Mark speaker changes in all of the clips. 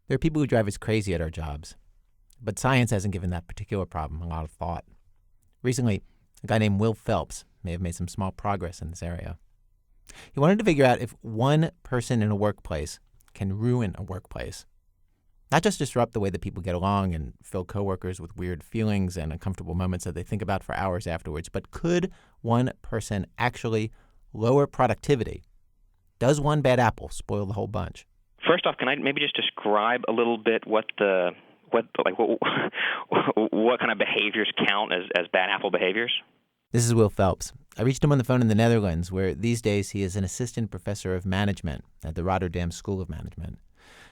Speaker 1: There are people who drive us crazy at our jobs, but science hasn't given that particular problem a lot of thought. Recently, a guy named Will Felps may have made some small progress in this area. He wanted to figure out if one person in a workplace can ruin a workplace. Not just disrupt the way that people get along and fill coworkers with weird feelings and uncomfortable moments that they think about for hours afterwards, but could one person actually lower productivity? Does one bad apple spoil the whole bunch?
Speaker 2: First off, can I maybe just describe a little bit what kind of behaviors count as bad apple behaviors?
Speaker 1: This is Will Felps. I reached him on the phone in the Netherlands, where these days he is an assistant professor of management at the Rotterdam School of Management.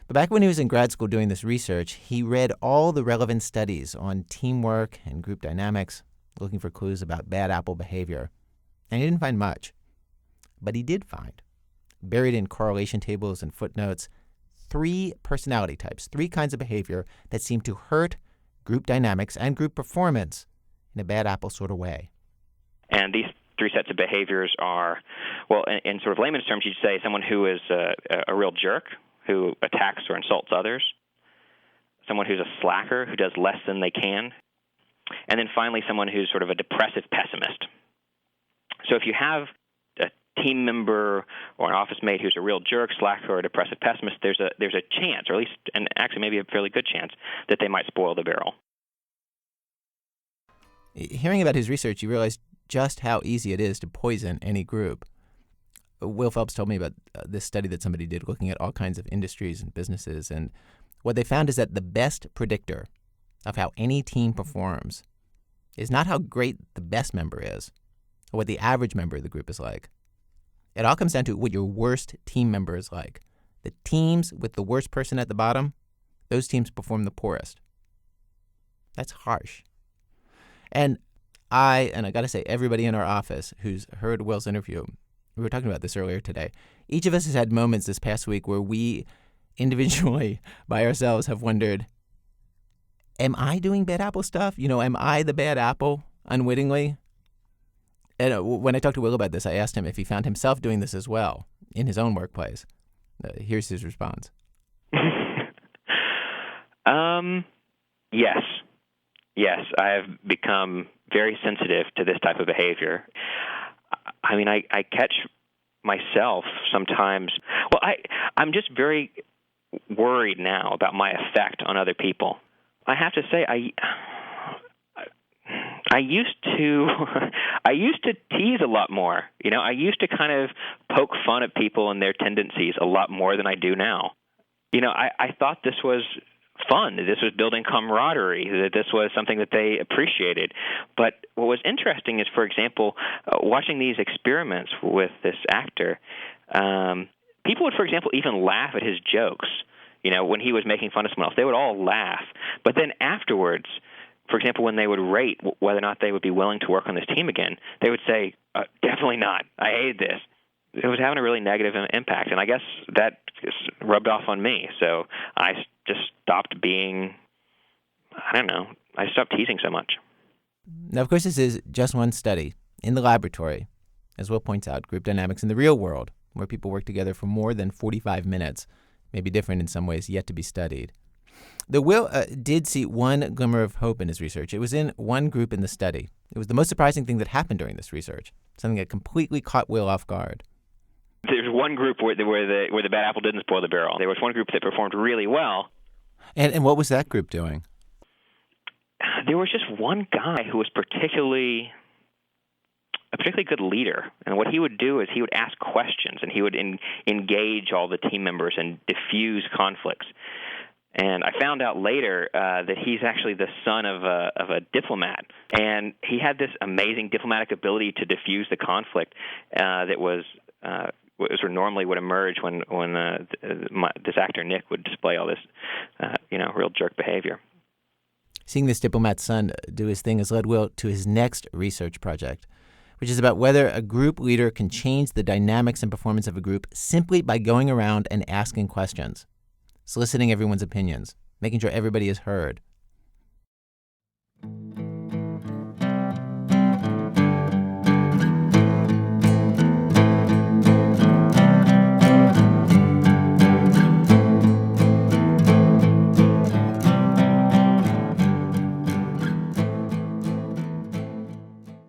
Speaker 1: But back when he was in grad school doing this research, he read all the relevant studies on teamwork and group dynamics, looking for clues about bad apple behavior. And he didn't find much. But he did find, buried in correlation tables and footnotes, 3 personality types, 3 kinds of behavior that seem to hurt group dynamics and group performance in a bad apple sort of way.
Speaker 2: And these 3 sets of behaviors are, well, in sort of layman's terms, you'd say someone who is a real jerk, who attacks or insults others, someone who's a slacker, who does less than they can, and then finally someone who's sort of a depressive pessimist. So if you have a team member or an office mate who's a real jerk, slacker, or a depressive pessimist, there's a chance, or at least, and actually maybe a fairly good chance, that they might spoil the barrel.
Speaker 1: Hearing about his research, you realize just how easy it is to poison any group. Will Felps told me about this study that somebody did looking at all kinds of industries and businesses, and what they found is that the best predictor of how any team performs is not how great the best member is, or what the average member of the group is like. It all comes down to what your worst team member is like. The teams with the worst person at the bottom, those teams perform the poorest. That's harsh. And I got to say, everybody in our office who's heard Will's interview, we were talking about this earlier today, each of us has had moments this past week where we individually, by ourselves, have wondered, am I doing bad apple stuff? Am I the bad apple unwittingly? And when I talked to Will about this, I asked him if he found himself doing this as well in his own workplace. Here's his response.
Speaker 2: Yes, I have become very sensitive to this type of behavior. I mean, I catch myself sometimes. Well, I'm just very worried now about my effect on other people. I have to say, I used to tease a lot more. I used to kind of poke fun at people and their tendencies a lot more than I do now. I thought this was fun, that this was building camaraderie, that this was something that they appreciated. But what was interesting is, for example, watching these experiments with this actor, people would, for example, even laugh at his jokes. When he was making fun of someone else, they would all laugh. But then afterwards, for example, when they would rate whether or not they would be willing to work on this team again, they would say, definitely not. I hate this. It was having a really negative impact, and I guess that rubbed off on me. So I just stopped I stopped teasing so much.
Speaker 1: Now, of course, this is just one study in the laboratory. As Will points out, group dynamics in the real world, where people work together for more than 45 minutes, may be different in some ways, yet to be studied. Though Will did see one glimmer of hope in his research. It was in one group in the study. It was the most surprising thing that happened during this research, something that completely caught Will off guard.
Speaker 2: There's one group where the bad apple didn't spoil the barrel. There was one group that performed really well.
Speaker 1: And what was that group doing?
Speaker 2: There was just one guy who was a particularly good leader. And what he would do is he would ask questions, and he would engage all the team members and diffuse conflicts. And I found out later that he's actually the son of a diplomat, and he had this amazing diplomatic ability to diffuse the conflict that was sort of normally would emerge when this actor Nick would display all this, real jerk behavior.
Speaker 1: Seeing this diplomat's son do his thing has led Will to his next research project, which is about whether a group leader can change the dynamics and performance of a group simply by going around and asking questions, soliciting everyone's opinions, making sure everybody is heard.